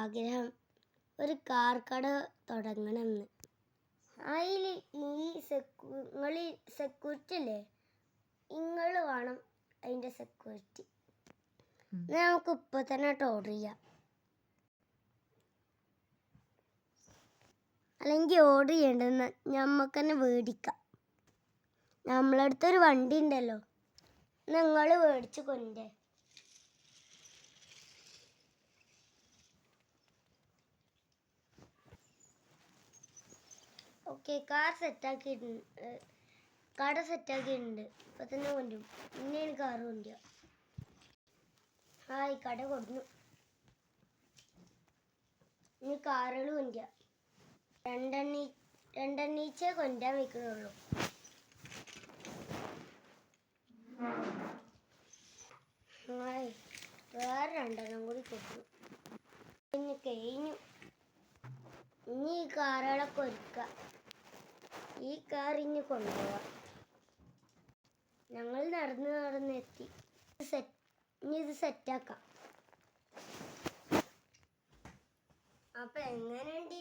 ആഗ്രഹം ഒരു കാർ കട തുടങ്ങണമെന്ന്. അതിൽ നിങ്ങൾ സെക്യൂരിറ്റി അല്ലേ, നിങ്ങൾ വേണം അതിൻ്റെ സെക്യൂരിറ്റി. നമുക്ക് ഇപ്പോൾ തന്നെ ഓർഡർ ചെയ്യാം, അല്ലെങ്കിൽ ഓർഡർ ചെയ്യേണ്ടതെന്ന് നമുക്ക് തന്നെ മേടിക്കാം. നമ്മളടുത്തൊരു വണ്ടി ഉണ്ടല്ലോ, നിങ്ങൾ മേടിച്ച് കൊണ്ടേ. ഓക്കെ, കാർ സെറ്റാക്കിയിട്ടുണ്ട്, കട സെറ്റാക്കിയിട്ടുണ്ട്. ഇപ്പം തന്നെ കൊണ്ടും പിന്നെയാണ് കാറ് കൊണ്ടുക. ഈ കട കൊടുന്നു. ഇനി കാറുകൾ കൊണ്ടുക. രണ്ടെണ്ണീച്ചേ കൊണ്ടാൻ വയ്ക്കുന്നുള്ളൂ. വേറെ രണ്ടെണ്ണം കൂടി കൊടുത്തു. പിന്നെ കഴിഞ്ഞു. ഇനി ഈ കാറുകളൊക്കെ ഒരുക്കുക. ഈ കാർ ഇനി കൊണ്ടുപോവാം. ഞങ്ങൾ നടന്നെത്തി. ഇനി ഇത് സെറ്റാക്കാം. അപ്പം എങ്ങനെയുണ്ട്